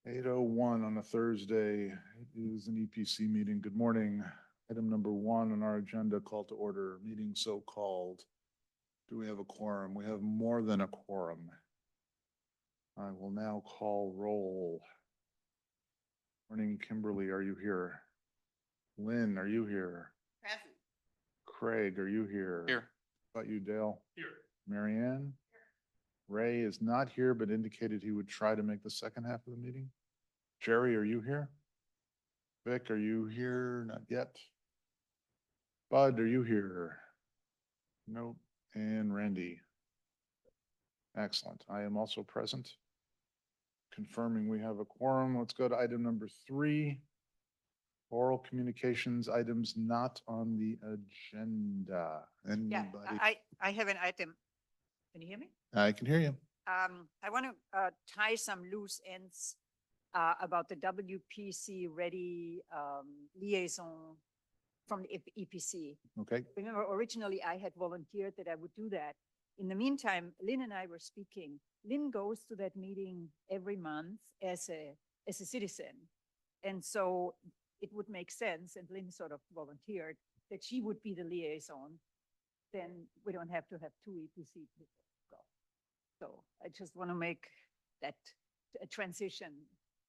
right. 8:01 on a Thursday. It is an EPC meeting. Good morning. Item number 1 on our agenda, call to order, meeting so called. Do we have a quorum? We have more than a quorum. I will now call roll. Morning, Kimberly, are you here? Lynn, are you here? Present. Craig, are you here? Here. How about you, Dale? Here. Marianne? Ray is not here, but indicated he would try to make the second half of the meeting. Jerry, are you here? Vic, are you here? Not yet. Bud, are you here? Nope. And Randy? Excellent. I am also present. Confirming we have a quorum. Let's go to item number 3. Oral communications items not on the agenda. Yeah, Anybody? I have an item. Can you hear me? I can hear you. I want to tie some loose ends about the WPC ready liaison from the EPC. Okay. Remember, originally I had volunteered that I would do that. In the meantime, Lynn and I were speaking. Lynn goes to that meeting every month as a citizen. And so it would make sense, and Lynn sort of volunteered, that she would be the liaison. Then we don't have to have 2 EPC people go. So I just want to make that a transition,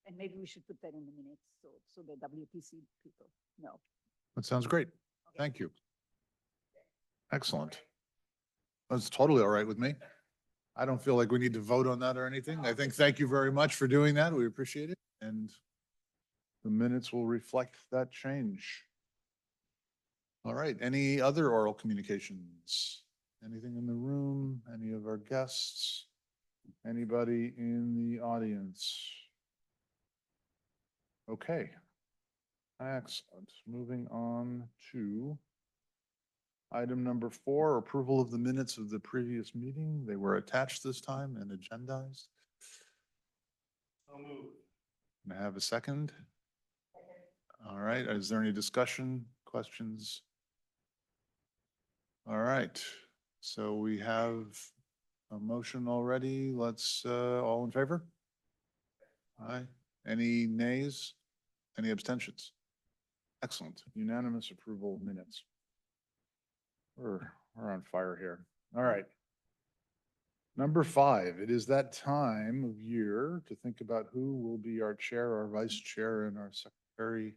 and maybe we should put that in the minutes so the WPC people know. That sounds great. Okay. Thank you. Excellent. That's totally all right with me. I don't feel like we need to vote on that or anything. I think, thank you very much for doing that. We appreciate it. And the minutes will reflect that change. All right. Any other oral communications? Anything in the room? Any of our guests? Anybody in the audience? Okay. Excellent. Moving on to item number 4, approval of the minutes of the previous meeting. They were attached this time and agendized. So moved. Can I have a second? All right. Is there any discussion, questions? All right. So we have a motion already. Let's, all in favor? Aye. Any nays? Any abstentions? Excellent. Unanimous approval of minutes. We're on fire here. All right. Number 5, it is that time of year to think about who will be our chair, our vice chair, and our secretary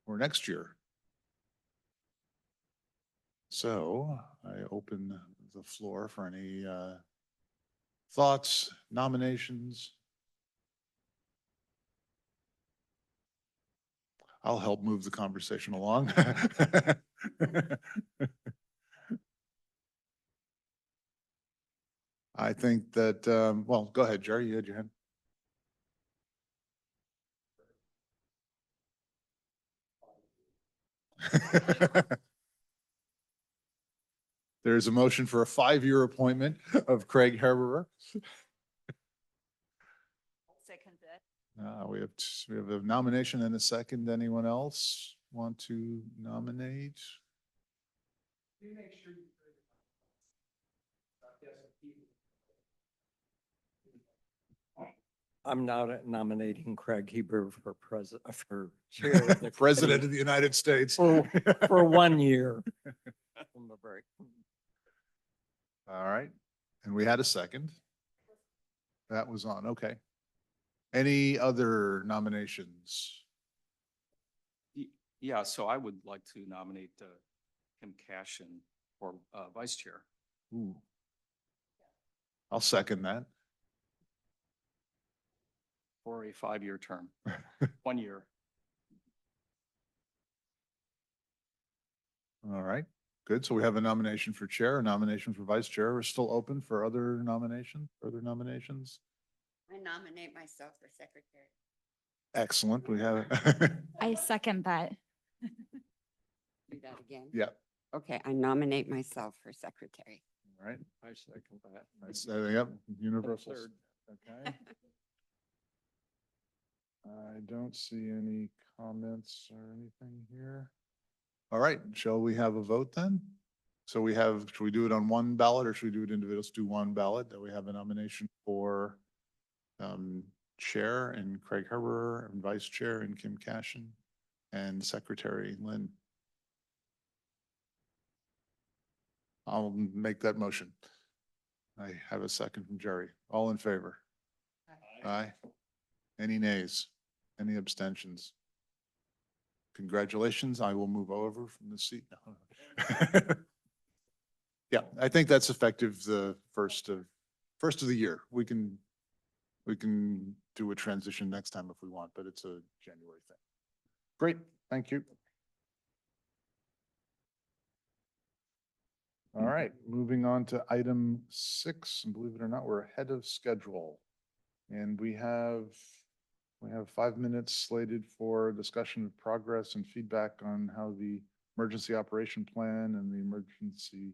for next year. So I open the floor for any thoughts, nominations. I'll help move the conversation along. I think that, well, go ahead, Jerry, you had your hand. There's a motion for a 5-year appointment of Craig Herberer. Second that. We have a nomination and a second. Anyone else want to nominate? Make sure you. I'm now nominating Craig Hebrew for for chair of the President of the United States. for 1 year. From the break. All right. And we had a second. That was on. Okay. Any other nominations? Yeah, so I would like to nominate Kim Cashin for vice chair. Ooh. I'll second that. For a 5-year term, 1 year. All right. Good. So we have a nomination for chair, a nomination for vice chair. We're still open for other nominations, further nominations. I nominate myself for secretary. Excellent. We have. I second that. Do that again? Yeah. Okay, I nominate myself for secretary. All right. I second that. That's, yep, universal. Third. Okay. I don't see any comments or anything here. All right, shall we have a vote then? So we have, should we do it on one ballot or should we do it individual? Let's do one ballot, that we have a nomination for Chair and Craig Herber, and Vice Chair and Kim Cashin, and Secretary Lynn. I'll make that motion. I have a second from Jerry. All in favor? Aye. Any nays? Any abstentions? Congratulations. I will move over from the seat now. Yeah, I think that's effective the first of the year. We can do a transition next time if we want, but it's a January thing. Great, thank you. All right, moving on to item 6, and believe it or not, we're ahead of schedule. And we have 5 minutes slated for discussion of progress and feedback on how the emergency operation plan and the emergency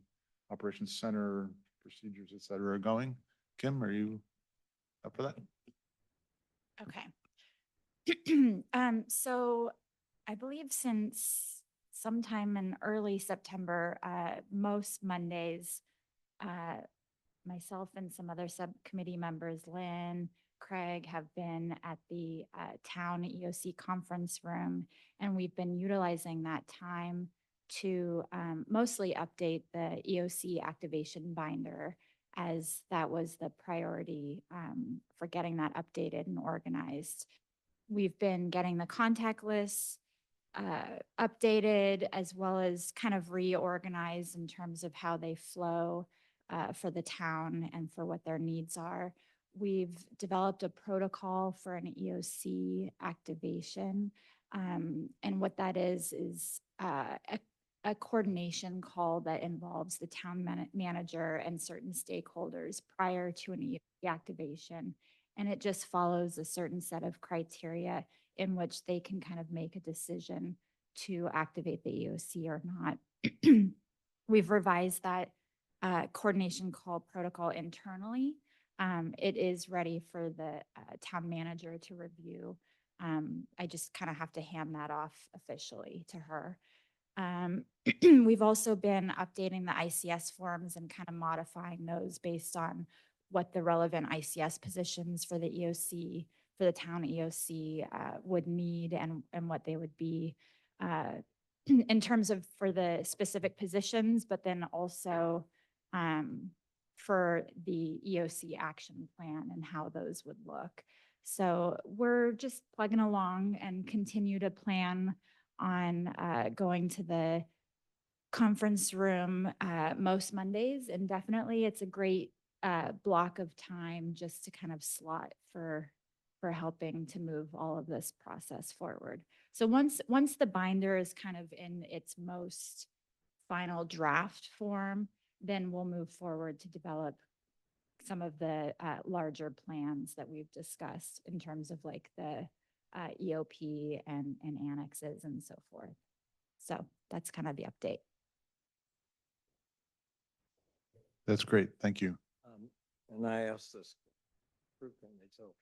operations center procedures, et cetera, are going. Kim, are you up for that? Okay. So I believe since sometime in early September, most Mondays, myself and some other subcommittee members, Lynn, Craig, have been at the town EOC conference room, and we've been utilizing that time to mostly update the EOC activation binder, as that was the priority for getting that updated and organized. We've been getting the contact lists updated, as well as kind of reorganized in terms of how they flow for the town and for what their needs are. We've developed a protocol for an EOC activation. And what that is a coordination call that involves the town manager and certain stakeholders prior to an EOC activation. And it just follows a certain set of criteria in which they can kind of make a decision to activate the EOC or not. We've revised that coordination call protocol internally. It is ready for the town manager to review. I just kind of have to hand that off officially to her. We've also been updating the ICS forms and kind of modifying those based on what the relevant ICS positions for the EOC, for the town EOC would need, and what they would be in terms of for the specific positions, but then also for the EOC action plan and how those would look. So we're just plugging along and continue to plan on going to the conference room most Mondays, and definitely it's a great block of time just to kind of slot for helping to move all of this process forward. So once the binder is kind of in its most final draft form, then we'll move forward to develop some of the larger plans that we've discussed in terms of like the EOP and annexes and so forth. So that's kind of the update. That's great, thank you. And I asked this frequently, so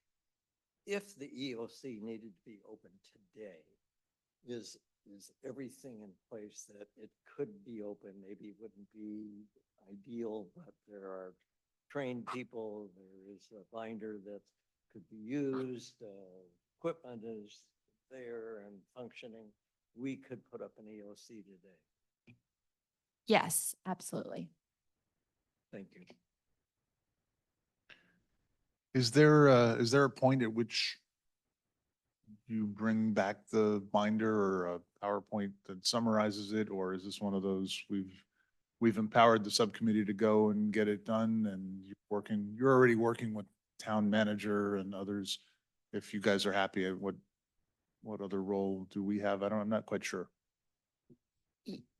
if the EOC needed to be open today, is everything in place that it could be open? Maybe it wouldn't be ideal, but there are trained people, there is a binder that could be used, equipment is there and functioning. We could put up an EOC today. Yes, absolutely. Thank you. Is there a point at which you bring back the binder or a PowerPoint that summarizes it, or is this one of those we've empowered the subcommittee to go and get it done, and you're already working with town manager and others? If you guys are happy, what other role do we have? I'm not quite sure.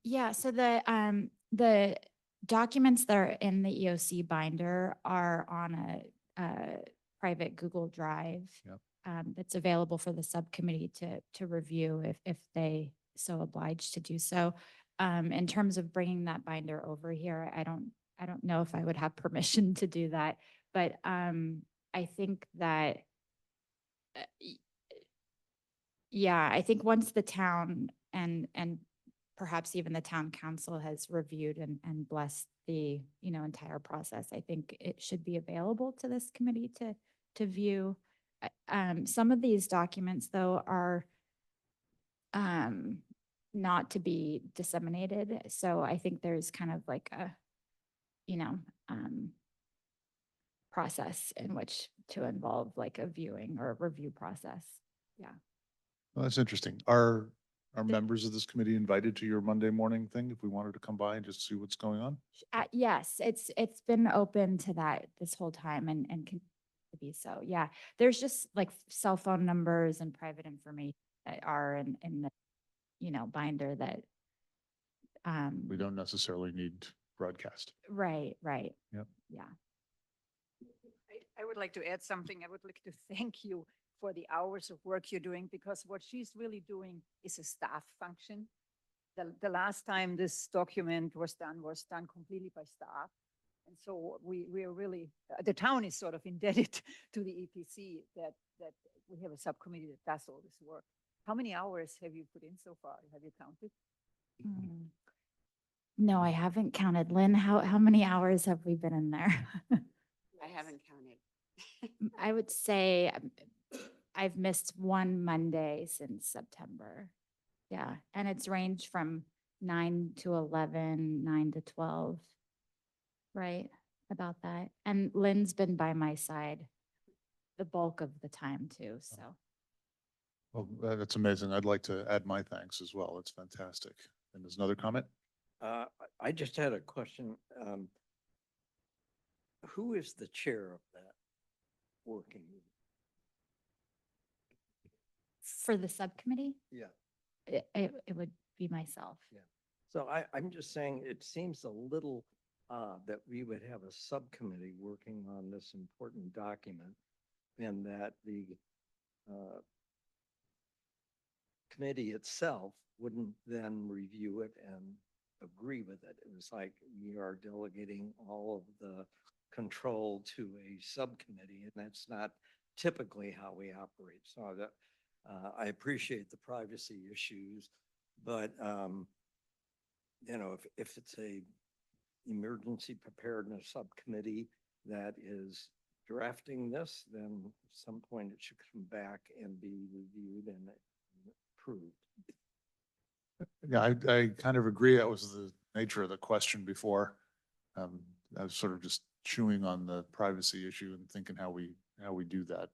Yeah, so the documents that are in the EOC binder are on a private Google Drive. Yep. That's available for the subcommittee to review if they so obliged to do so. In terms of bringing that binder over here, I don't know if I would have permission to do that, but I think that yeah, I think once the town and perhaps even the town council has reviewed and blessed the, entire process. I think it should be available to this committee to view. Some of these documents, though, are not to be disseminated. So I think there's kind of like a, process in which to involve like a viewing or a review process. Yeah. Well, that's interesting. Are The- members of this committee invited to your Monday morning thing if we wanted to come by and just see what's going on? Yes, it's been open to that this whole time and can to be so. Yeah, there's just like cell phone numbers and private information that are in the, binder that. We don't necessarily need broadcast. Right, right. Yep. Yeah. I would like to add something. I would like to thank you for the hours of work you're doing, because what she's really doing is a staff function. The last time this document was done completely by staff. And so we are really, the town is sort of indebted to the EPC that we have a subcommittee that does all this work. How many hours have you put in so far? Have you counted? Mm. No, I haven't counted. Lynn, how many hours have we been in there? I haven't counted. I would say I've missed one Monday since September. Yeah, and it's ranged from 9 to 11, 9 to 12. Right, about that. And Lynn's been by my side the bulk of the time too, so. Well, that's amazing. I'd like to add my thanks as well. It's fantastic. And there's another comment? I just had a question. Who is the chair of that working? group? For the subcommittee, Yeah. it would be myself. So I'm just saying, it seems a little odd that we would have a subcommittee working on this important document and that the committee itself wouldn't then review it and agree with it. It was like we are delegating all of the control to a subcommittee, and that's not typically how we operate. So that I appreciate the privacy issues, but if it's a emergency preparedness subcommittee that is drafting this, then at some point it should come back and be reviewed and approved. Yeah, I kind of agree. That was the nature of the question before. I was sort of just chewing on the privacy issue and thinking how we do that.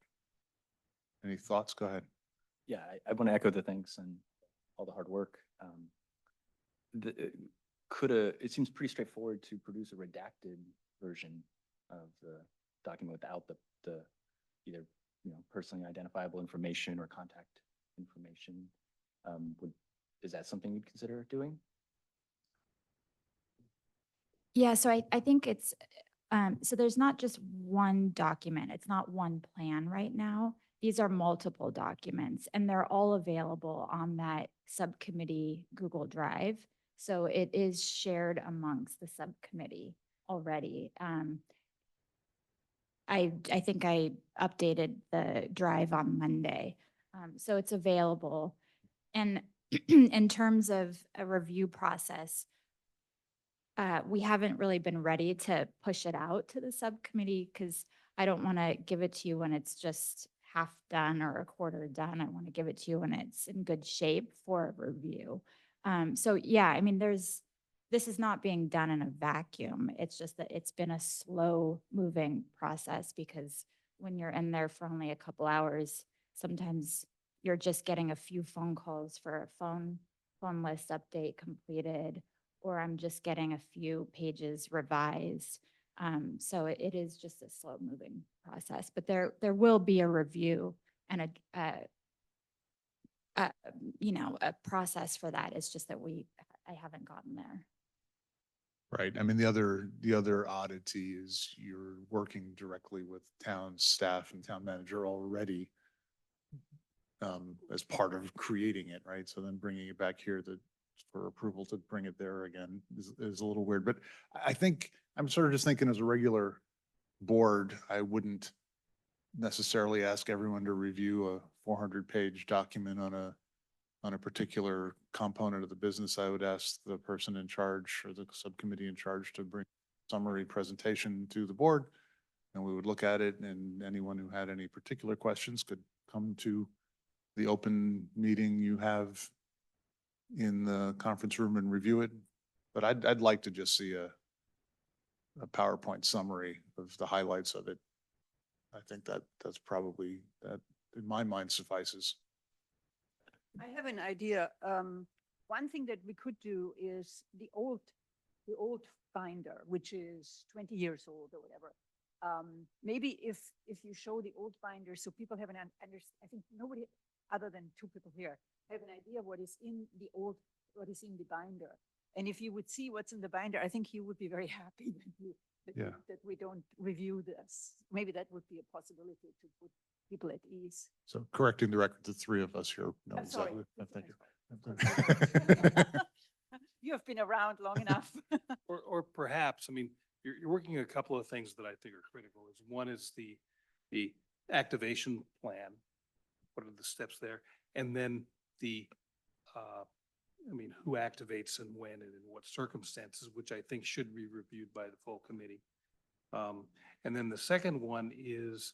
Any thoughts? Go ahead. Yeah, I want to echo the thanks and all the hard work. It seems pretty straightforward to produce a redacted version of the document without the either, personally identifiable information or contact information. Is that something you'd consider doing? Yeah, so I think it's, so there's not just one document. It's not one plan right now. These are multiple documents and they're all available on that subcommittee Google Drive. So it is shared amongst the subcommittee already. I think I updated the drive on Monday. So it's available. And in terms of a review process, we haven't really been ready to push it out to the subcommittee because I don't want to give it to you when it's just half done or a quarter done. I want to give it to you when it's in good shape for a review. So yeah, I mean, this is not being done in a vacuum. It's just that it's been a slow moving process because when you're in there for only a couple hours, sometimes you're just getting a few phone calls for a phone list update completed, or I'm just getting a few pages revised. So it is just a slow moving process, but there will be a review and a process for that. It's just that I haven't gotten there. Right. I mean, the other oddity is you're working directly with town staff and town manager already as part of creating it, right? So then bringing it back here for approval to bring it there again is a little weird. But I think I'm sort of just thinking as a regular board, I wouldn't necessarily ask everyone to review a 400-page document on a on a particular component of the business, I would ask the person in charge or the subcommittee in charge to bring summary presentation to the board. And we would look at it, and anyone who had any particular questions could come to the open meeting you have in the conference room and review it. But I'd like to just see a PowerPoint summary of the highlights of it. I think that's probably, that in my mind suffices. I have an idea. One thing that we could do is the old binder, which is 20 years old or whatever. Maybe if you show the old binder, so people have I think nobody other than two people here have an idea what is in what is in the binder. And if you would see what's in the binder, I think you would be very happy that we don't review this. Maybe that would be a possibility to put people at ease. So correcting the record, the three of us here. know I'm sorry. exactly- Thank you. You have been around long enough. Or perhaps, I mean, you're working a couple of things that I think are critical. One is the activation plan. What are the steps there? And then who activates and when and in what circumstances, which I think should be reviewed by the full committee. And then the second one is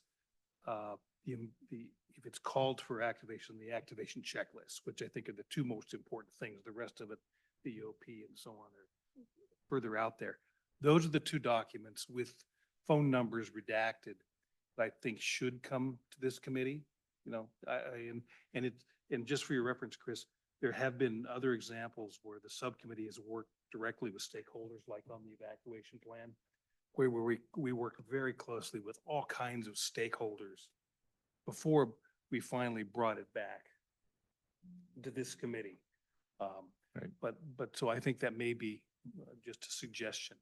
if it's called for activation, the activation checklist, which I think are the two most important things. The rest of it, the EOP and so on, are further out there. Those are the two documents with phone numbers redacted that I think should come to this committee. And just for your reference, Chris, there have been other examples where the subcommittee has worked directly with stakeholders, like on the evacuation plan, where we worked very closely with all kinds of stakeholders before we finally brought it back to this committee. Right. But so I think that may be just a suggestion.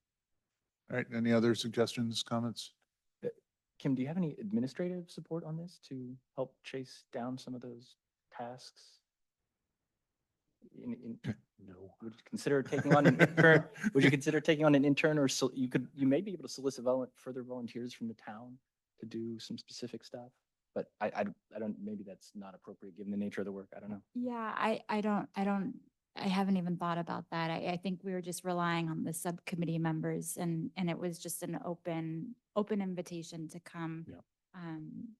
All right, any other suggestions, comments? Kim, do you have any administrative support on this to help chase down some of those tasks? No. Would you consider taking on an intern? Would you consider taking on an intern, or you may be able to solicit further volunteers from the town to do some specific stuff? But I don't, maybe that's not appropriate given the nature of the work. I don't know. Yeah, I haven't even thought about that. I think we were just relying on the subcommittee members, and it was just an open invitation to come. Yeah.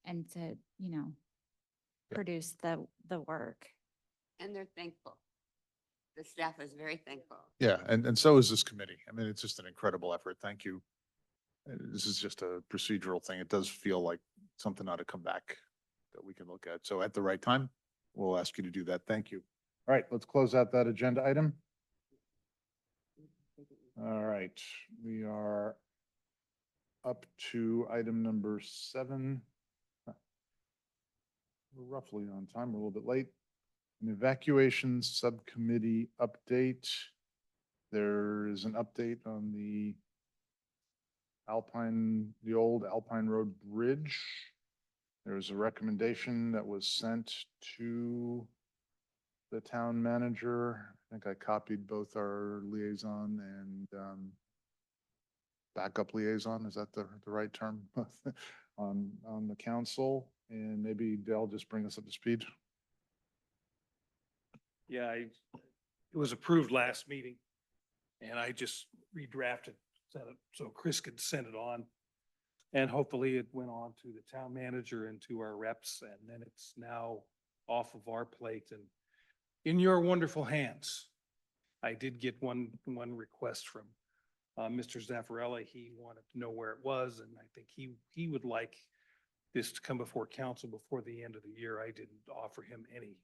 And to, Yeah. produce the work. And they're thankful. The staff is very thankful. Yeah, and so is this committee. I mean, it's just an incredible effort. Thank you. This is just a procedural thing. It does feel like something ought to come back that we can look at. So at the right time, we'll ask you to do that. Thank you. All right, let's close out that agenda item. All right, we are up to item number 7. We're roughly on time, we're a little bit late. An evacuation subcommittee update. There is an update on the old Alpine Road Bridge. There was a recommendation that was sent to the town manager. I think I copied both our liaison and backup liaison. Is that the right term? on the council, and maybe Dell just bring us up to speed. Yeah, it was approved last meeting, and I just redrafted so Chris could send it on. And hopefully it went on to the town manager and to our reps, and then it's now off of our plate and in your wonderful hands. I did get one request from Mr. Zaffarelli. He wanted to know where it was, and I think he would like this to come before council before the end of the year. I didn't offer him any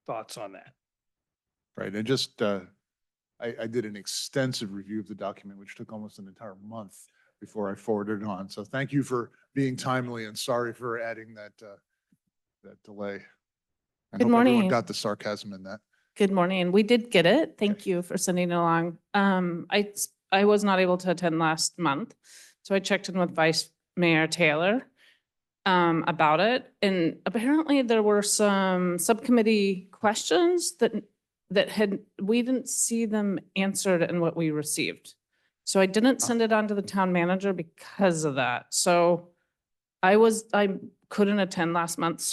thoughts on that. Right, and just, I did an extensive review of the document, which took almost an entire month before I forwarded it on. So thank you for being timely, and sorry for adding that delay. I Good hope everyone morning. got the sarcasm in that. Good morning. We did get it. Thank you for sending it along. I was not able to attend last month, so I checked in with Vice Mayor Taylor about it. And apparently there were some subcommittee questions that we didn't see them answered in what we received. So I didn't send it on to the town manager because of that. So I couldn't attend last month,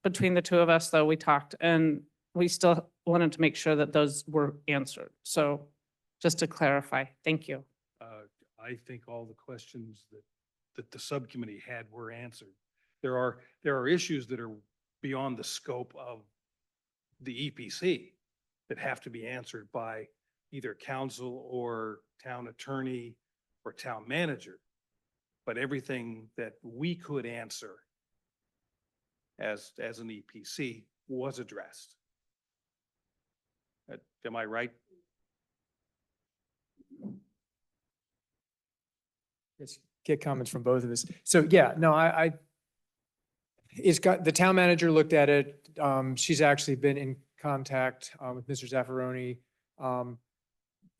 but between the two of us, though, we talked, and we still wanted to make sure that those were answered. So just to clarify, thank you. I think all the questions that the subcommittee had were answered. There are issues that are beyond the scope of the EPC that have to be answered by either council or town attorney or town manager. But everything that we could answer as an EPC was addressed. Am I right? Let's get comments from both of us. So yeah, no, it's got, the town manager looked at it. She's actually been in contact with Mr. Zaffaroni.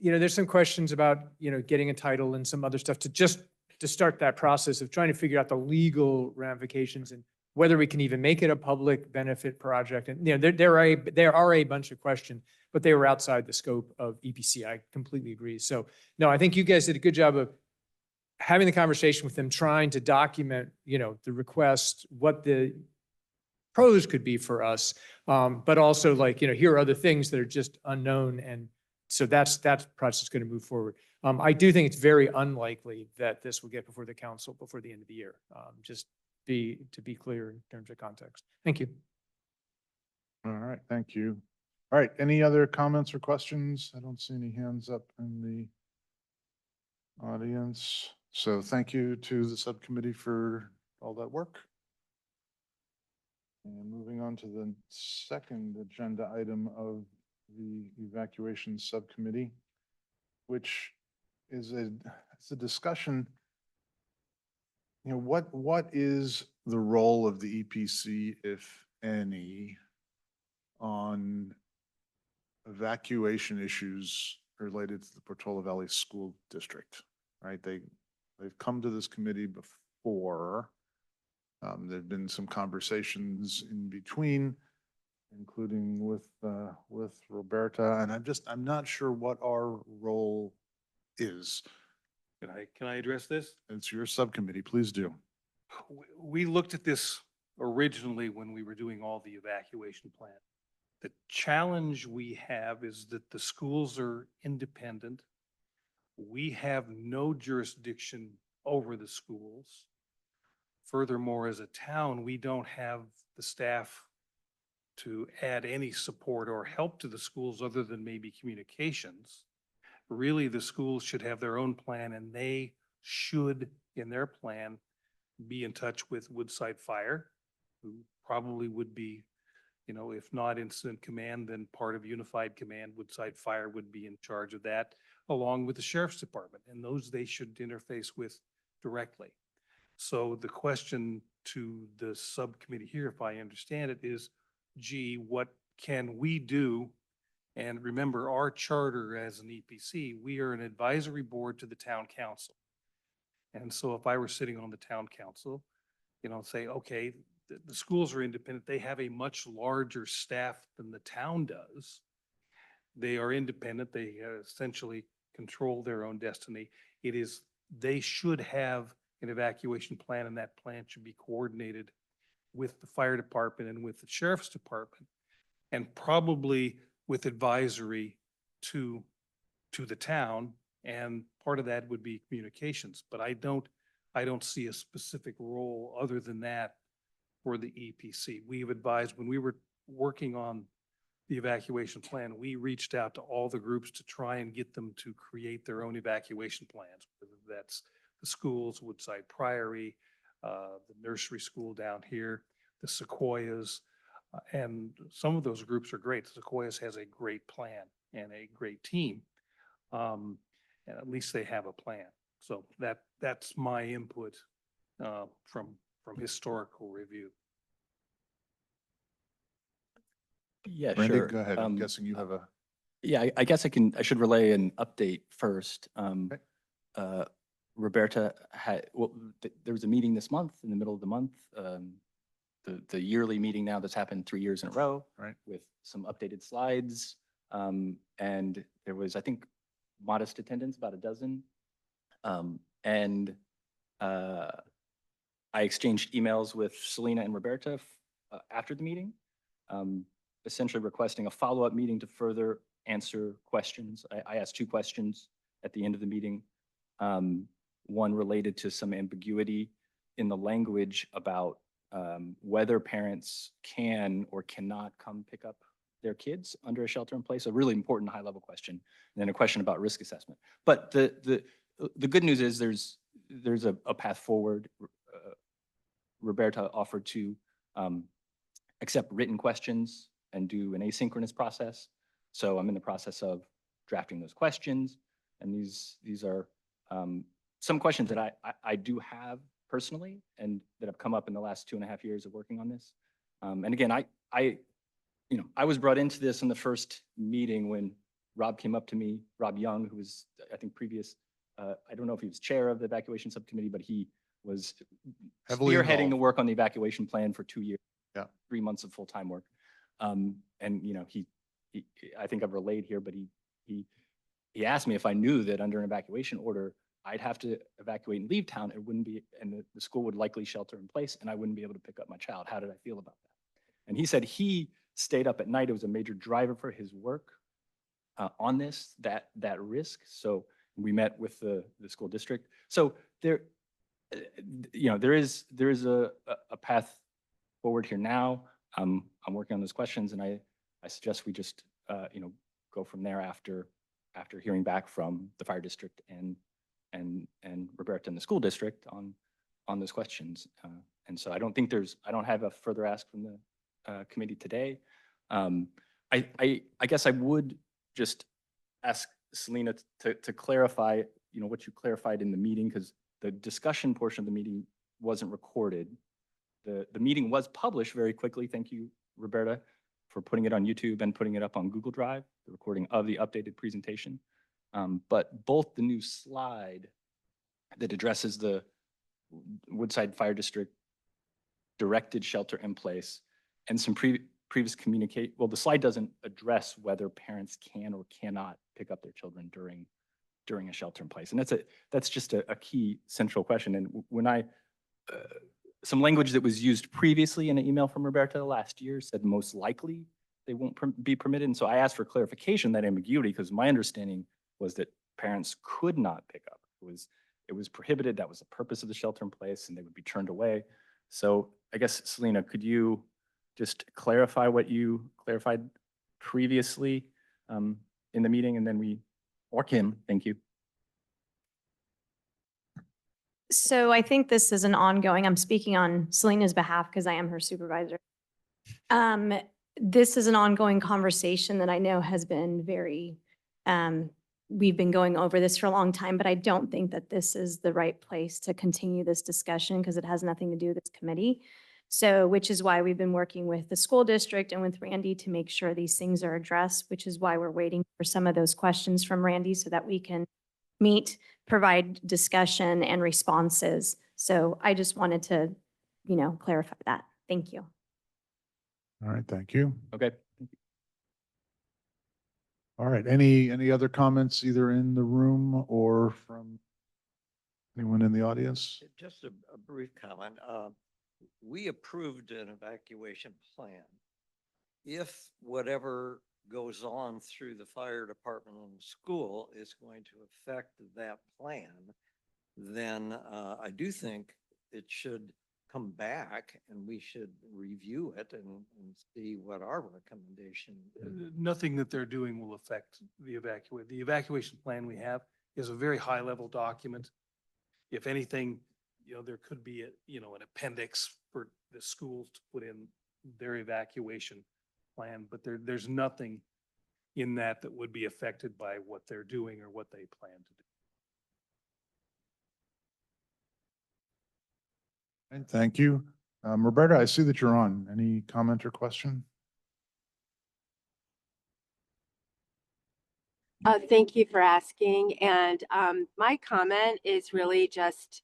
There's some questions about, getting a title and some other stuff to start that process of trying to figure out the legal ramifications and whether we can even make it a public benefit project. And, there are a bunch of questions, but they were outside the scope of EPC. I completely agree. So no, I think you guys did a good job of having the conversation with them, trying to document, the request, what the pros could be for us. But also here are other things that are just unknown. And so that process is going to move forward. I do think it's very unlikely that this will get before the council before the end of the year. Just to be clear in terms of context. Thank you. All right, thank you. All right, any other comments or questions? I don't see any hands up in the audience. So thank you to the subcommittee for all that work. And moving on to the second agenda item of the evacuation subcommittee, which is it's a discussion. What is the role of the EPC, if any, on evacuation issues related to the Portola Valley School District, right? They've come to this committee before. There've been some conversations in between, including with Roberta, and I'm not sure what our role is. Can I address this? It's your subcommittee, please do. We looked at this originally when we were doing all the evacuation plan. The challenge we have is that the schools are independent. We have no jurisdiction over the schools. Furthermore, as a town, we don't have the staff to add any support or help to the schools other than maybe communications. Really, the schools should have their own plan, and they should, in their plan, be in touch with Woodside Fire, who probably would be, if not incident command, then part of unified command. Woodside Fire would be in charge of that, along with the sheriff's department, and those they should interface with directly. So the question to the subcommittee here, if I understand it, is, gee, what can we do? And remember, our charter as an EPC, we are an advisory board to the town council. And so if I were sitting on the town council, say, okay, the schools are independent. They have a much larger staff than the town does. They are independent. They essentially control their own destiny. They should have an evacuation plan, and that plan should be coordinated with the fire department and with the sheriff's department, and probably with advisory to the town. And part of that would be communications, but I don't see a specific role other than that for the EPC. We've advised, when we were working on the evacuation plan, we reached out to all the groups to try and get them to create their own evacuation plans, whether that's the schools, Woodside Priory, the nursery school down here, the Sequoias, and some of those groups are great. Sequoias has a great plan and a great team. And at least they have a plan. So that's my input from historical review. Yeah, Randy, sure. go ahead. I'm guessing you have a. Yeah, I guess I should relay an update first. Roberta there was a meeting this month, in the middle of the month, the yearly meeting now that's happened 3 years in a row. Right. With some updated slides. And there was, I think, modest attendance, about a dozen. And I exchanged emails with Selena and Roberta after the meeting, essentially requesting a follow-up meeting to further answer questions. I asked 2 questions at the end of the meeting. One related to some ambiguity in the language about whether parents can or cannot come pick up their kids under a shelter in place, a really important high-level question, and then a question about risk assessment. But the good news is there's a path forward. Roberta offered to accept written questions and do an asynchronous process. So I'm in the process of drafting those questions, and these are some questions that I do have personally and that have come up in the last 2.5 years of working on this. And again, I was brought into this in the first meeting when Rob came up to me, Rob Young, who was, I think, previous, I don't know if he was chair of the evacuation subcommittee, but he was Heavily spearheading the involved. work on the evacuation plan for 2 years. Yeah. 3 months of full-time work. And, he I think I've relayed here, but he asked me if I knew that under an evacuation order, I'd have to evacuate and leave town. It wouldn't be, and the school would likely shelter in place, and I wouldn't be able to pick up my child. How did I feel about that? And he said he stayed up at night. It was a major driver for his work on this, that risk. So we met with the school district. So there, there is a path forward here now. I'm working on those questions, and I suggest we just go from there after hearing back from the fire district and Roberta and the school district on those questions. And so I don't have a further ask from the committee today. I guess I would just ask Selena to clarify, what you clarified in the meeting, because the discussion portion of the meeting wasn't recorded. The meeting was published very quickly. Thank you, Roberta, for putting it on YouTube and putting it up on Google Drive, the recording of the updated presentation. But both the new slide that addresses the Woodside Fire District directed shelter in place and some previous the slide doesn't address whether parents can or cannot pick up their children during a shelter in place. And that's just a key central question. And when some language that was used previously in an email from Roberta last year said most likely they won't be permitted. And so I asked for clarification, that ambiguity, because my understanding was that parents could not pick up. It was prohibited. That was the purpose of the shelter in place, and they would be turned away. So I guess, Selena, could you just clarify what you clarified previously in the meeting, and then or Kim, thank you. So I think this is an ongoing, I'm speaking on Selena's behalf because I am her supervisor. This is an ongoing conversation that I know has been we've been going over this for a long time, but I don't think that this is the right place to continue this discussion because it has nothing to do with this committee. So, which is why we've been working with the school district and with Randy to make sure these things are addressed, which is why we're waiting for some of those questions from Randy so that we can meet, provide discussion and responses. So I just wanted to, clarify that. Thank you. All right, thank you. Okay. All right, any other comments either in the room or from anyone in the audience? Just a brief comment. We approved an evacuation plan. If whatever goes on through the fire department and the school is going to affect that plan, then I do think it should come back and we should review it and see what our recommendation is. Nothing that they're doing will affect the evacuation. The evacuation plan we have is a very high-level document. If anything, there could be an appendix for the schools to put in their evacuation plan, but there's nothing in that would be affected by what they're doing or what they plan to do. And thank you. Roberta, I see that you're on. Any comment or question? Thank you for asking. And my comment is really just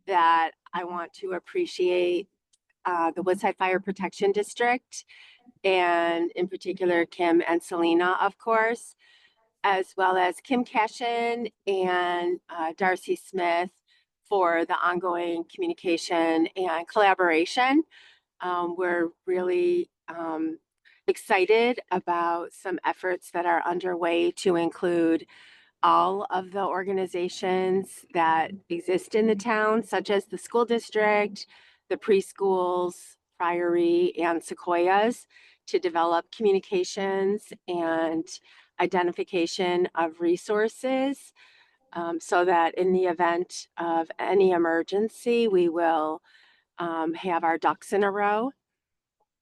that I want to appreciate the Woodside Fire Protection District, and in particular, Kim and Selena, of course, as well as Kim Cashin and Darcy Smith for the ongoing communication and collaboration. we're really excited about some efforts that are underway to include all of the organizations that exist in the town, such as the school district, the preschools, Priory, and Sequoias, to develop communications and identification of resources, so that in the event of any emergency, we will have our ducks in a row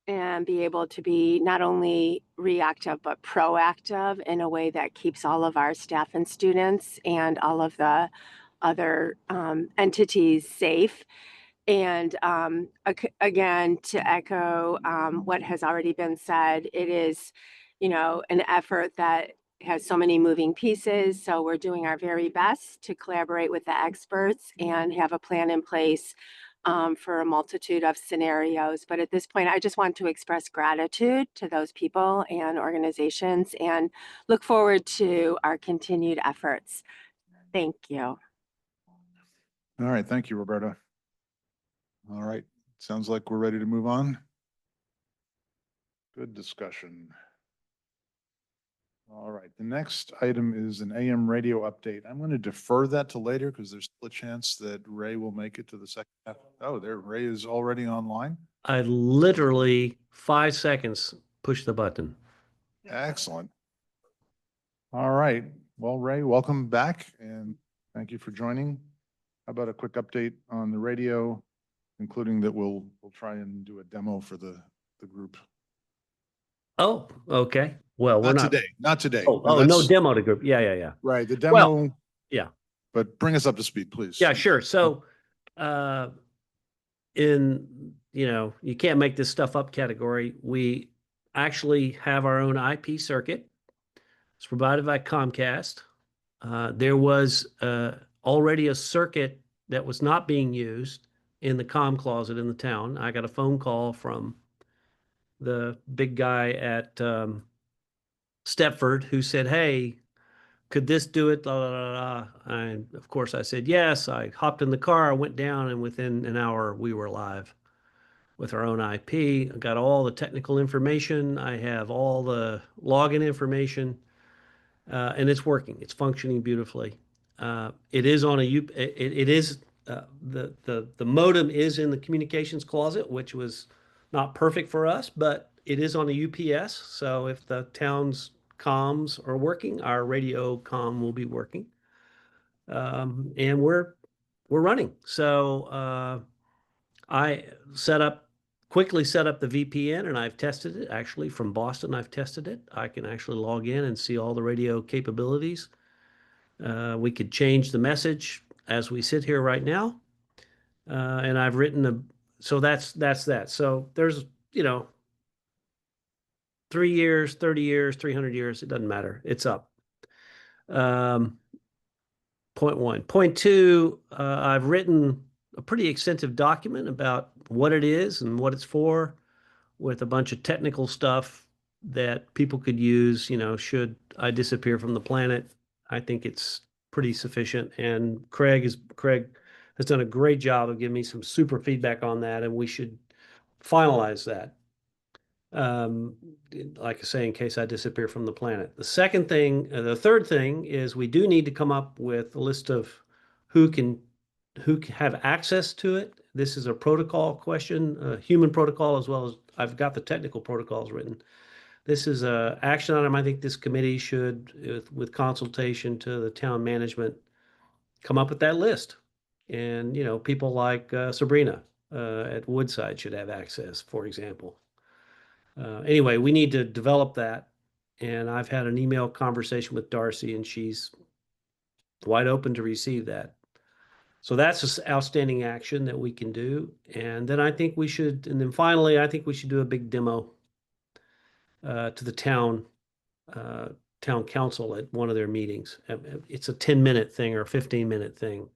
and be able to be not only reactive but proactive in a way that keeps all of our staff and students and all of the other entities safe. And again, to echo what has already been said, it is, an effort that has so many moving pieces. So we're doing our very best to collaborate with the experts and have a plan in place for a multitude of scenarios. But at this point, I just want to express gratitude to those people and organizations and look forward to our continued efforts. Thank you. All right, thank you, Roberta. All right, sounds like we're ready to move on. Good discussion. All right, the next item is an AM radio update. I'm going to defer that to later because there's still a chance that Ray will make it to the second half. Oh, there, Ray is already online. I literally 5 seconds push the button. Excellent. All right, well, Ray, welcome back and thank you for joining. How about a quick update on the radio, including that we'll try and do a demo for the group. Oh, okay. Well, we're not. Not today. Oh, no demo to group. Yeah. Right, the Well, demo. yeah. But bring us up to speed, please. Yeah, sure. So, you can't make this stuff up category. We actually have our own IP circuit. It's provided by Comcast. There was already a circuit that was not being used in the comm closet in the town. I got a phone call from the big guy at Stepford who said, "Hey, could this do it?" Blah, blah, blah, blah. And of course I said, yes. I hopped in the car, I went down, and within an hour we were live with our own IP. I got all the technical information. I have all the login information, and it's working. It's functioning beautifully. It is on the modem is in the communications closet, which was not perfect for us, but it is on a UPS. So if the town's comms are working, our radio comm will be working. And we're running. So I quickly set up the VPN, and I've tested it. Actually, from Boston, I've tested it. I can actually log in and see all the radio capabilities. We could change the message as we sit here right now. And I've written so that's that. So there's, 3 years, 30 years, 300 years, it doesn't matter. It's up. Point one. Point two, I've written a pretty extensive document about what it is and what it's for, with a bunch of technical stuff that people could use, should I disappear from the planet. I think it's pretty sufficient. And Craig has done a great job of giving me some super feedback on that, and we should finalize that. Like I say, in case I disappear from the planet. The third thing is we do need to come up with a list of who can have access to it. This is a protocol question, a human protocol, as well as I've got the technical protocols written. This is a action item. I think this committee should, with consultation to the town management, come up with that list. And, people like Sabrina at Woodside should have access, for example. Anyway, we need to develop that. And I've had an email conversation with Darcy, and she's wide open to receive that. So that's an outstanding action that we can do. And then finally, I think we should do a big demo to the town council at one of their meetings. It's a 10-minute thing or a 15-minute thing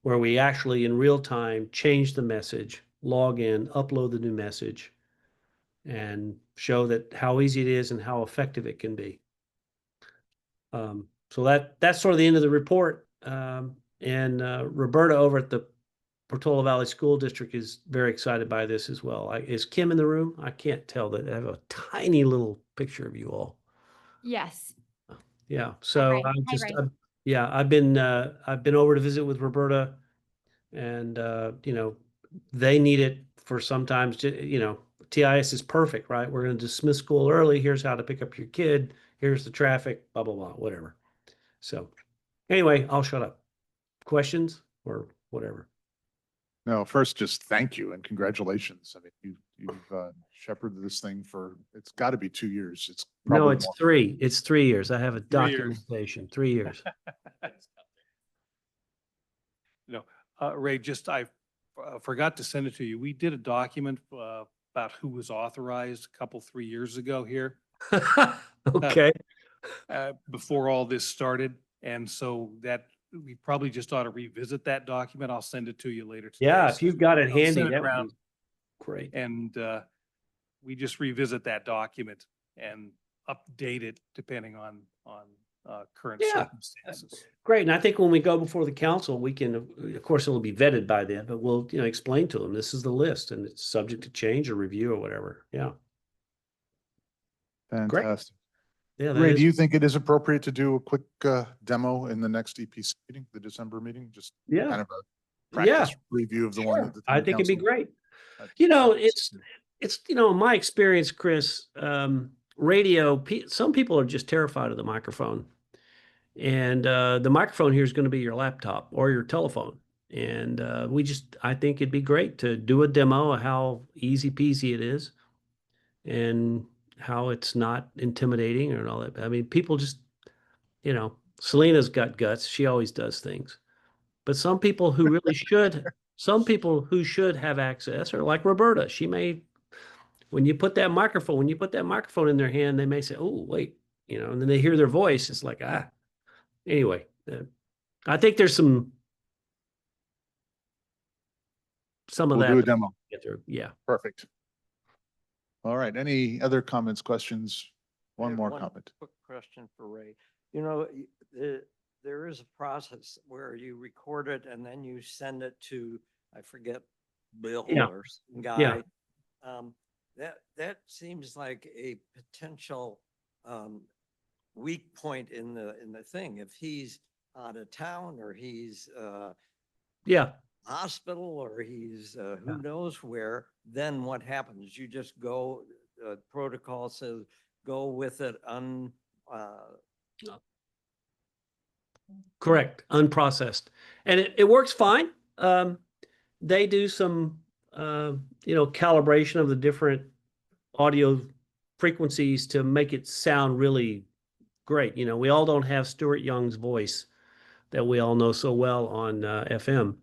where we actually in real time change the message, log in, upload the new message, and show that how easy it is and how effective it can be. So that's sort of the end of the report. And Roberta over at the Portola Valley School District is very excited by this as well. Is Kim in the room? I can't tell that. I have a tiny little picture of you all. Yes. Yeah. So Ray. Hi, Ray. yeah, I've been over to visit with Roberta, and you know, they need it for sometimes, you know, TIS is perfect, right? We're going to dismiss school early. Here's how to pick up your kid. Here's the traffic, blah, blah, blah, whatever. So anyway, I'll shut up. Questions or whatever? No, first, just thank you and congratulations. I mean, you've shepherded this thing for, it's got to be 2 years. It's No, probably it's more. 3. It's 3 years. I have a 3 years. documentation, 3 years. Ray, just, I forgot to send it to you. We did a document about who was authorized a couple, 3 years ago here, Okay. before all this started. And so that, we probably just ought to revisit that document. I'll send it to you later today. Yeah, if you've got it I'll handy, send it that would around. be great. And we just revisit that document and update it depending on current Yeah. circumstances. Great. And I think when we go before the council, we can, of course, it'll be vetted by then, but we'll, you know, explain to them, this is the list and it's subject to change or review or whatever. Yeah. Fantastic. Yeah. that Ray, is- do you think it is appropriate to do a quick demo in the next EPC meeting, the December meeting? Just Yeah. kind of a practice review of the one that the I town think it'd be council- great. I'd- You know, I'd- it's, you know, in my experience, Chris, radio, some people are just terrified of the microphone. And the microphone here is going to be your laptop or your telephone. And I think it'd be great to do a demo of how easy peasy it is and how it's not intimidating or all that. I mean, people just, you know, Selena's got guts. She always does things. But some people who really should, some people who should have access are like Roberta. She may, when you put that microphone in their hand, they may say, oh, wait, you know, and then they hear their voice. It's like, anyway, I think there's some of We'll that. do a demo. Get through. Yeah. Perfect. All right. Any other comments, questions? I One have more comment. Quick question for Ray. You know, there is a process where you record it and then you send it to, I forget, Bill Yeah. or some guy. Yeah. That seems like a potential weak point in the thing. If he's out of town or he's Yeah. hospital or he's Yeah. who knows where, then what happens? You just go, protocol says, go with it Correct. Unprocessed. And it works fine. They do some, you know, calibration of the different audio frequencies to make it sound really great. You know, we all don't have Stuart Young's voice that we all know so well on FM.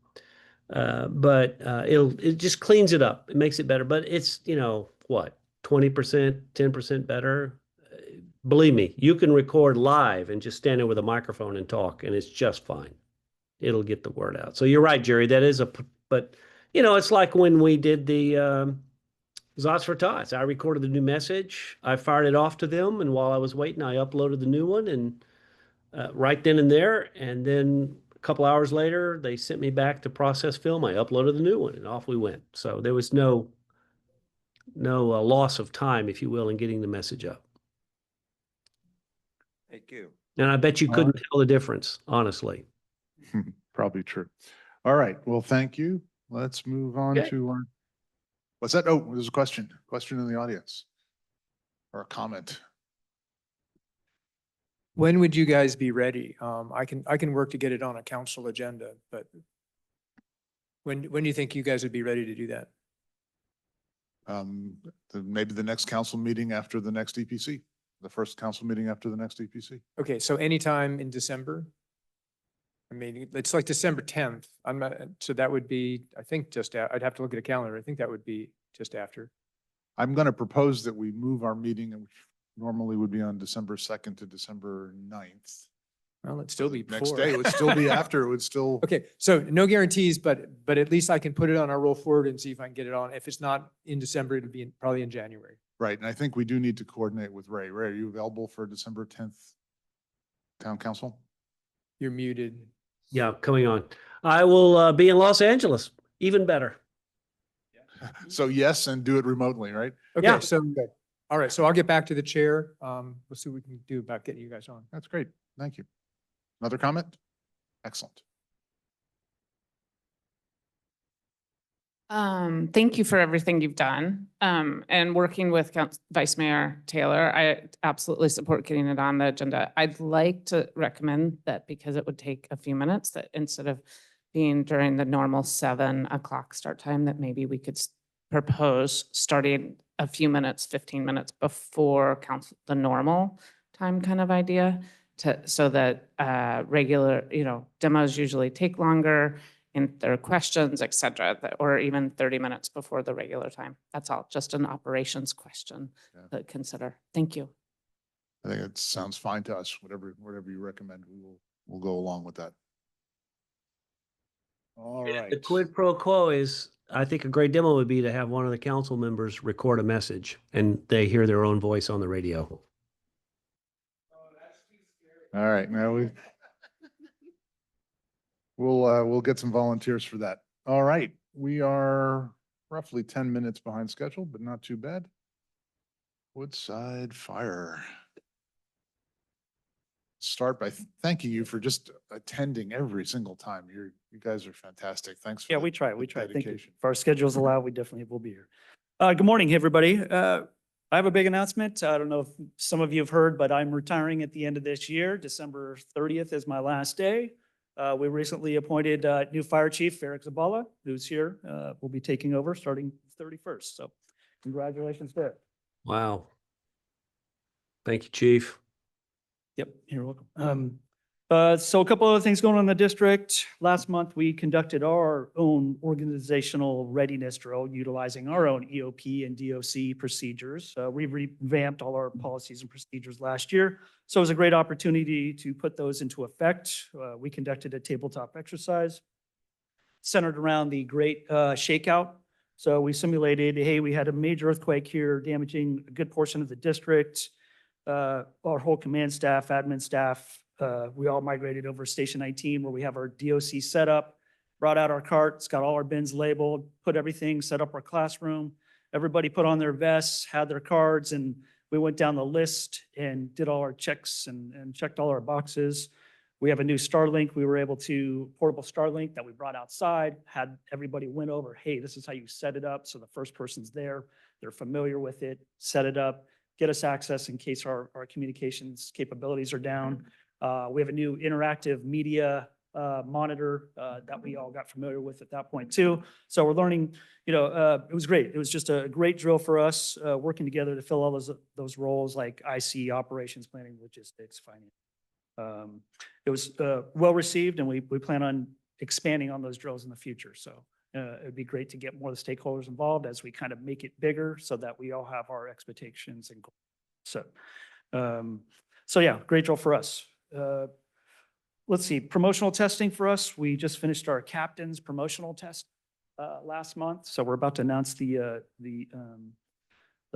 But it just cleans it up. It makes it better. But it's, you know, what, 20%, 10% better? Believe me, you can record live and just stand there with a microphone and talk, and it's just fine. It'll get the word out. So you're right, Jerry. That is but you know, it's like when we did the Zots for Tots. I recorded the new message. I fired it off to them, and while I was waiting, I uploaded the new one, and right then and there. And then a couple hours later, they sent me back to process film. I uploaded the new one, and off we went. So there was no loss of time, if you will, in getting the message up. Thank you. And I bet you couldn't tell the difference, honestly. Probably true. All right. Well, thank you. Let's move on Okay. to our, what's that? Oh, there's a question in the audience or a comment. When would you guys be ready? I can work to get it on a council agenda, but when do you think you guys would be ready to do that? Maybe the next council meeting after the next EPC, the first council meeting after the next EPC. Okay, so anytime in December? I mean, it's like December 10th. I'm not, so that would be, I think I'd have to look at a calendar. I think that would be just after. I'm going to propose that we move our meeting, which normally would be on December 2nd to December 9th. Well, it'd still be Next before. day, it would still be after, it would still. Okay, so no guarantees, but at least I can put it on our roll forward and see if I can get it on. If it's not in December, it'll be probably in January. Right, and I think we do need to coordinate with Ray. Ray, are you available for December 10th town council? You're muted. Yeah, coming on. I will be in Los Angeles even better. So yes, and do it remotely, right? Yeah. Okay, so, all right, so I'll get back to the chair. We'll see what we can do about getting you guys on. That's great. Thank you. Another comment? Excellent. Thank you for everything you've done. And working with Vice Mayor Taylor, I absolutely support getting it on the agenda. I'd like to recommend that because it would take a few minutes, that instead of being during the normal 7 o'clock start time, that maybe we could propose starting a few minutes, 15 minutes before council, the normal time kind of idea, so that regular, demos usually take longer and there are questions, et cetera, or even 30 minutes before the regular time. That's all, just an operations question Yeah. to consider. Thank you. I think it sounds fine to us. Whatever you recommend, we'll go along with that. All right. The quid pro quo is, I think a great demo would be to have one of the council members record a message and they hear their own voice on the radio. All right, now we'll get some volunteers for that. All right, we are roughly 10 minutes behind schedule, but not too bad. Woodside Fire. Start by thanking you for just attending every single time. You guys are fantastic. Thanks for Yeah, the- we try. the We try. Thank you. dedication. If our schedules allow, we definitely will be here. Good morning, everybody. I have a big announcement. I don't know if some of you have heard, but I'm retiring at the end of this year. December 30th is my last day. We recently appointed new fire chief, Eric Zabala, who's here. Will be taking over starting 31st. So congratulations there. Wow. Thank you, Chief. Yep, you're welcome. So a couple other things going on in the district. Last month, we conducted our own organizational readiness drill utilizing our own EOP and DOC procedures. We revamped all our policies and procedures last year. So it was a great opportunity to put those into effect. We conducted a tabletop exercise centered around the great shakeout. So we simulated, hey, we had a major earthquake here damaging a good portion of the district. Our whole command staff, admin staff, we all migrated over to Station 19 where we have our DOC set up, brought out our carts, got all our bins labeled, put everything, set up our classroom. Everybody put on their vests, had their cards, and we went down the list and did all our checks and checked all our boxes. We have a new Starlink. We were able to, portable Starlink that we brought outside, had everybody went over, hey, this is how you set it up. So the first person's there, they're familiar with it, set it up, get us access in case our communications capabilities are down. We have a new interactive media monitor that we all got familiar with at that point too. So we're learning, it was great. It was just a great drill for us, working together to fill all those roles like IC, operations, planning, logistics, finance. It was well received, and we plan on expanding on those drills in the future. So it'd be great to get more of the stakeholders involved as we kind of make it bigger so that we all have our expectations and goals. So yeah, great drill for us. Let's see, promotional testing for us. We just finished our captain's promotional test last month. So we're about to announce the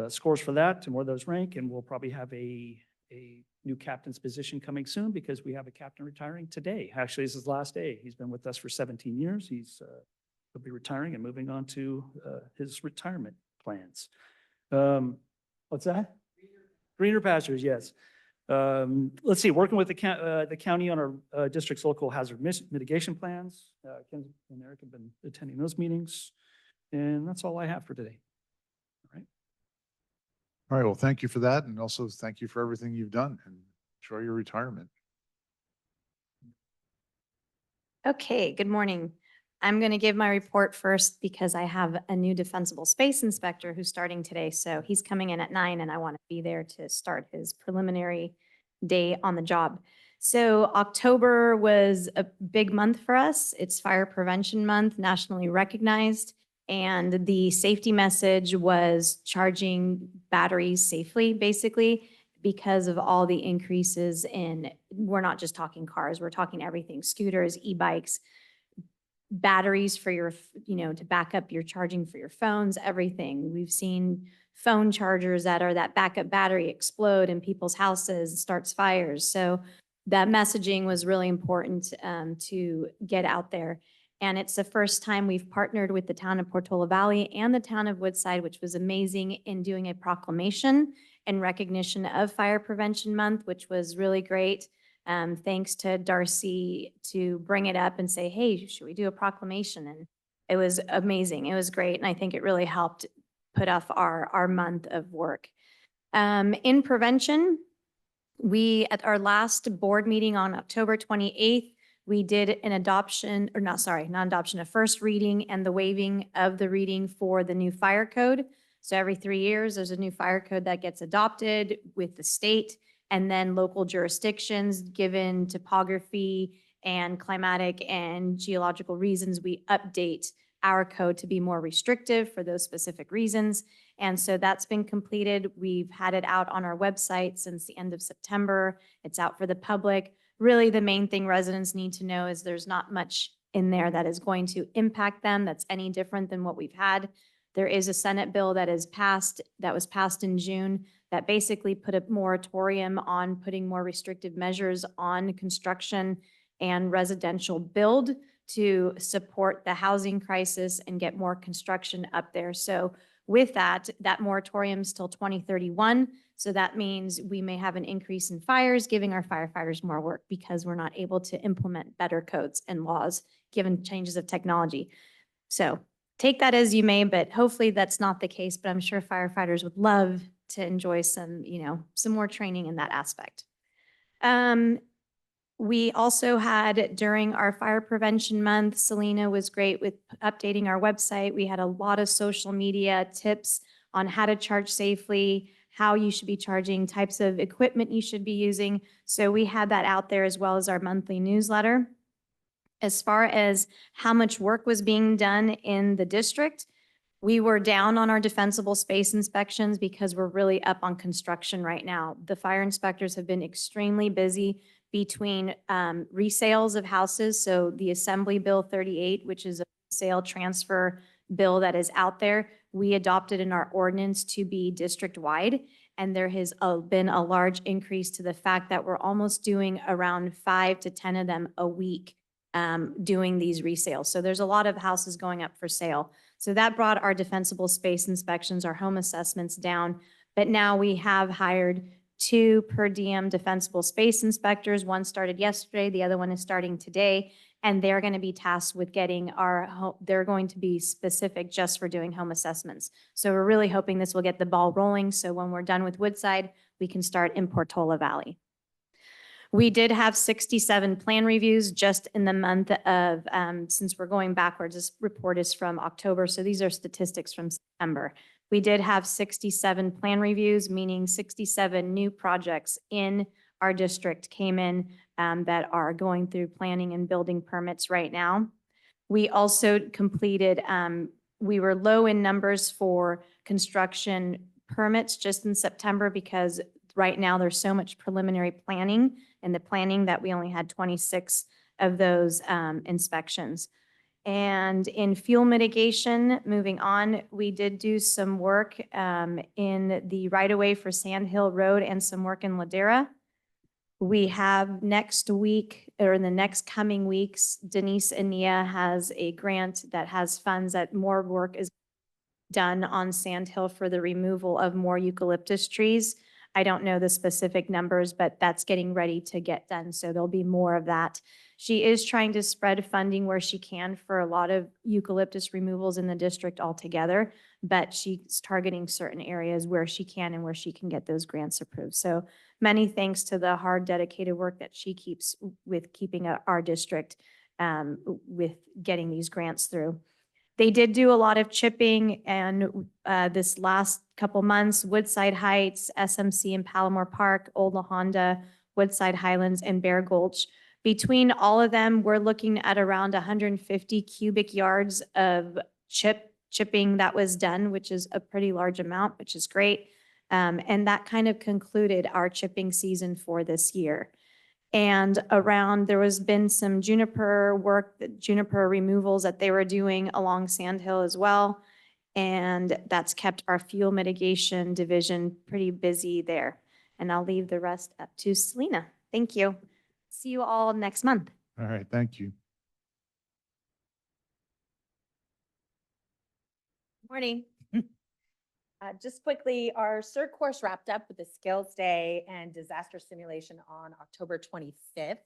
scores for that and where those rank. And we'll probably have a new captain's position coming soon because we have a captain retiring today. Actually, this is his last day. He's been with us for 17 years. He'll be retiring and moving on to his retirement plans. What's that? Greener pastures, yes. Let's see, working with the county on our district's local hazard mitigation plans. Ken and Eric have been attending those meetings. And that's all I have for today. All right. All right, well, thank you for that. And also thank you for everything you've done and enjoy your retirement. Okay, good morning. I'm going to give my report first because I have a new defensible space inspector who's starting today. So he's coming in at 9 and I want to be there to start his preliminary day on the job. So October was a big month for us. It's Fire Prevention Month, nationally recognized. And the safety message was charging batteries safely, basically, because of all the increases in, we're not just talking cars, we're talking everything, scooters, e-bikes, batteries for your, to back up your charging for your phones, everything. We've seen phone chargers that are that backup battery explode in people's houses, starts fires. So that messaging was really important to get out there. And it's the first time we've partnered with the town of Portola Valley and the town of Woodside, which was amazing, in doing a proclamation in recognition of Fire Prevention Month, which was really great. Thanks to Darcy to bring it up and say, hey, should we do a proclamation? And it was amazing. It was great. And I think it really helped put off our month of work. In prevention, we, at our last board meeting on October 28th, we did an adoption, or not, sorry, not adoption, a first reading and the waiving of the reading for the new fire code. So every 3 years, there's a new fire code that gets adopted with the state, and then local jurisdictions, given topography and climatic and geological reasons, we update our code to be more restrictive for those specific reasons. And so that's been completed. We've had it out on our website since the end of September. It's out for the public. Really, the main thing residents need to know is there's not much in there that is going to impact them that's any different than what we've had. There is a Senate bill that was passed in June that basically put a moratorium on putting more restrictive measures on construction and residential build to support the housing crisis and get more construction up there. So with that moratorium's till 2031. So that means we may have an increase in fires, giving our firefighters more work because we're not able to implement better codes and laws given changes of technology. So take that as you may, but hopefully that's not the case. But I'm sure firefighters would love to enjoy some, some more training in that aspect. We also had, during our fire prevention month, Selena was great with updating our website. We had a lot of social media tips on how to charge safely, how you should be charging, types of equipment you should be using. So we had that out there, as well as our monthly newsletter. As far as how much work was being done in the district, we were down on our defensible space inspections because we're really up on construction right now. The fire inspectors have been extremely busy between resales of houses. So the Assembly Bill 38, which is a sale transfer bill that is out there, we adopted in our ordinance to be district-wide. And there has been a large increase to the fact that we're almost doing around 5 to 10 of them a week doing these resales. So there's a lot of houses going up for sale. So that brought our defensible space inspections, our home assessments down. But now we have hired 2 per diem defensible space inspectors. One started yesterday, the other one is starting today, and they're going to be tasked with getting they're going to be specific just for doing home assessments. So we're really hoping this will get the ball rolling. So when we're done with Woodside, we can start in Portola Valley. We did have 67 plan reviews just in the month of, since we're going backwards, this report is from October, so these are statistics from September. We did have 67 plan reviews, meaning 67 new projects in our district came in that are going through planning and building permits right now. We also completed, we were low in numbers for construction permits just in September because right now there's so much preliminary planning in the planning that we only had 26 of those inspections. And in fuel mitigation, moving on, we did do some work in the right-of-way for Sand Hill Road and some work in Ladera. We have next week, or in the next coming weeks, Denise Ania has a grant that has funds that more work is done on Sand Hill for the removal of more eucalyptus trees. I don't know the specific numbers, but that's getting ready to get done. So there'll be more of that. She is trying to spread funding where she can for a lot of eucalyptus removals in the district altogether, but she's targeting certain areas where she can and where she can get those grants approved. So many thanks to the hard, dedicated work that she keeps with keeping our district with getting these grants through. They did do a lot of chipping, and this last couple months, Woodside Heights, SMC in Palomar Park, Old La Honda, Woodside Highlands, and Bear Gulch. Between all of them, we're looking at around 150 cubic yards of chipping that was done, which is a pretty large amount, which is great. And that kind of concluded our chipping season for this year. And there was been some juniper work, juniper removals that they were doing along Sand Hill as well. And that's kept our fuel mitigation division pretty busy there. And I'll leave the rest up to Selena. Thank you. See you all next month. All right, thank you. Morning. Just quickly, our CERT course wrapped up with the Skills Day and Disaster Simulation on October 25th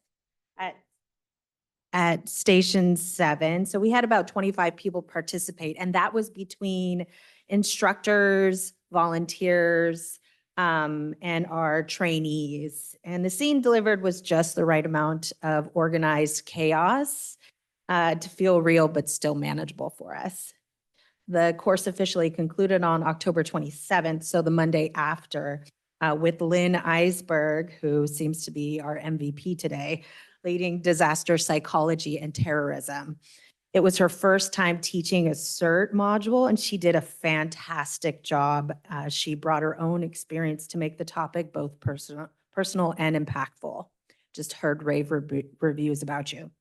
at Station 7. So we had about 25 people participate, and that was between instructors, volunteers, and our trainees. And the scene delivered was just the right amount of organized chaos to feel real, but still manageable for us. The course officially concluded on October 27th, so the Monday after, with Lynn Eisberg, who seems to be our MVP today, leading disaster psychology and terrorism. It was her first time teaching a CERT module, and she did a fantastic job. She brought her own experience to make the topic both personal and impactful. Just heard rave reviews about you.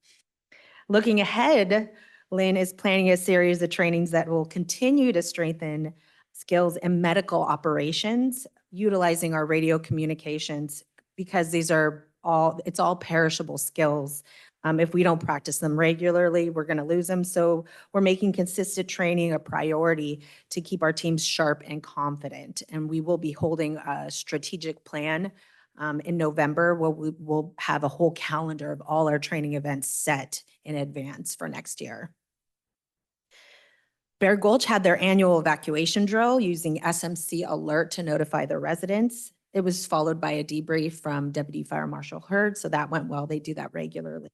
Looking ahead, Lynn is planning a series of trainings that will continue to strengthen skills in medical operations, utilizing our radio communications, because these are it's all perishable skills. If we don't practice them regularly, we're going to lose them. So we're making consistent training a priority to keep our teams sharp and confident. And we will be holding a strategic plan in November, where we'll have a whole calendar of all our training events set in advance for next year. Bear Gulch had their annual evacuation drill using SMC alert to notify the residents. It was followed by a debrief from Deputy Fire Marshal Hurd, so that went well. They do that regularly.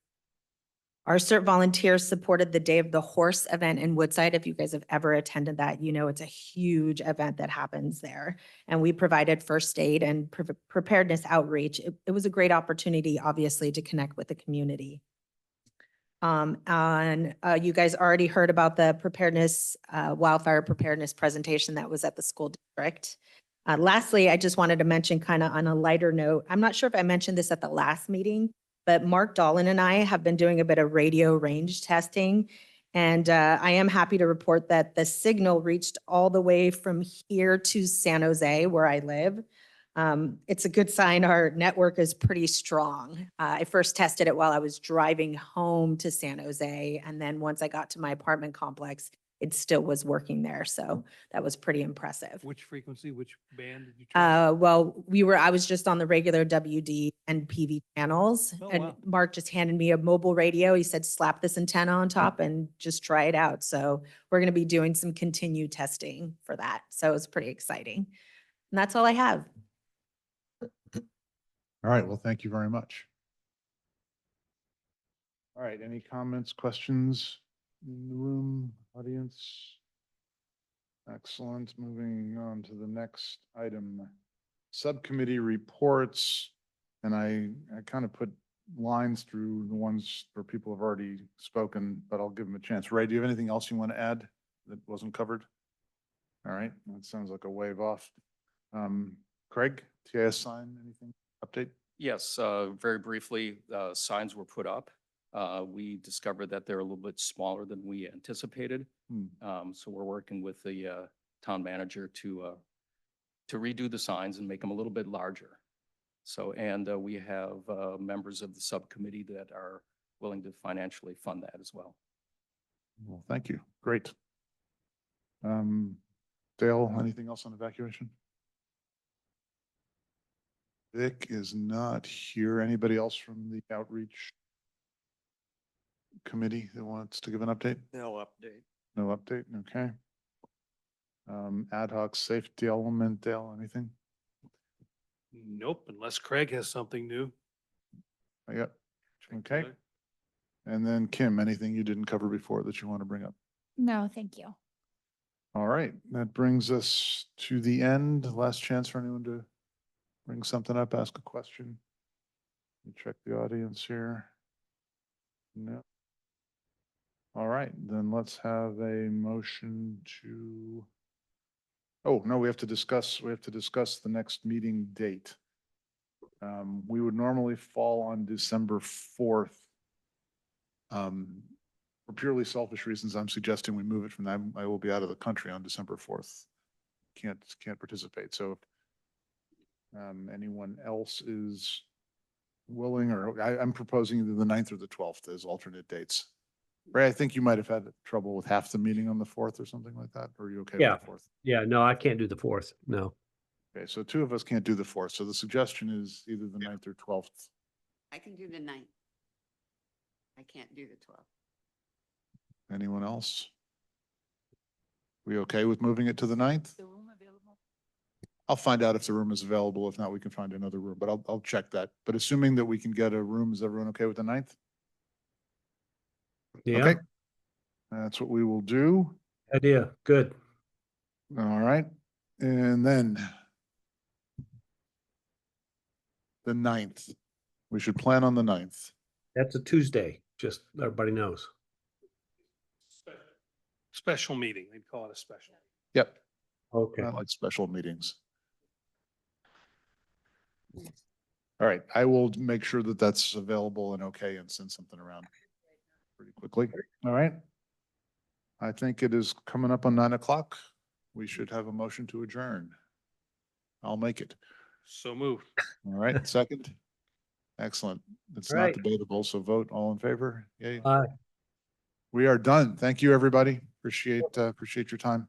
Our CERT volunteers supported the Day of the Horse event in Woodside. If you guys have ever attended that, you know it's a huge event that happens there. And we provided first aid and preparedness outreach. It was a great opportunity, obviously, to connect with the community. You guys already heard about the preparedness, wildfire preparedness presentation that was at the school district. Lastly, I just wanted to mention kind of on a lighter note, I'm not sure if I mentioned this at the last meeting, but Mark Dolan and I have been doing a bit of radio range testing. And I am happy to report that the signal reached all the way from here to San Jose, where I live. It's a good sign our network is pretty strong. I first tested it while I was driving home to San Jose. And then once I got to my apartment complex, it still was working there. So that was pretty impressive. Which frequency, which band did you try? Well, I was just on the regular WD and PV channels. Oh, And wow. Mark just handed me a mobile radio. He said, slap this antenna on top and just try it out. So we're going to be doing some continued testing for that. So it's pretty exciting. And that's all I have. All right, well, thank you very much. All right, any comments, questions in the room, audience? Excellent. Moving on to the next item, subcommittee reports. And I kind of put lines through the ones where people have already spoken, but I'll give them a chance. Ray, do you have anything else you want to add that wasn't covered? All right, that sounds like a wave off. Craig, TIS sign, anything, update? Yes, very briefly, signs were put up. We discovered that they're a little bit smaller than we anticipated. So we're working with the town manager to redo the signs and make them a little bit larger. So, and we have members of the subcommittee that are willing to financially fund that as well. Well, thank you. Great. Dale, anything else on evacuation? Vic is not here. Anybody else from the outreach committee that wants to give an update? No update. No update, okay. Ad hoc safety element, Dale, anything? Nope, unless Craig has something new. Yep, okay. And then Kim, anything you didn't cover before that you want to bring up? No, thank you. All right, that brings us to the end. Last chance for anyone to bring something up, ask a question. Let me check the audience here. No. All right, then let's have a motion to, oh, no, we have to discuss the next meeting date. We would normally fall on December 4th. For purely selfish reasons, I'm suggesting we move it from that. I will be out of the country on December 4th. Can't participate. So if anyone else is willing, or I'm proposing either the 9th or the 12th as alternate dates. Ray, I think you might have had trouble with half the meeting on the 4th or something like that. Or are you okay Yeah. with the 4th? Yeah, no, I can't do the 4th. No. Okay, so two of us can't do the 4th. So the suggestion is either the 9th or 12th. I can do the 9th. I can't do the 12th. Anyone else? We okay with moving it to the 9th? The room available? I'll find out if the room is available. If not, we can find another room, but I'll check that. But assuming that we can get a room, is everyone okay with the 9th? Yeah. Okay. That's what we will do. Idea. Good. All right. And then the 9th. We should plan on the 9th. That's a Tuesday, just everybody knows. Special meeting, they'd call it a special. Yep. Okay. I like special meetings. All right, I will make sure that that's available and okay and send something around pretty quickly. All right. I think it is coming up on 9 o'clock. We should have a motion to adjourn. I'll make it. So moved. All right, second. Excellent. It's not Right. debatable, so vote all in favor. Yay. Aye. We are done. Thank you, everybody. Appreciate your time.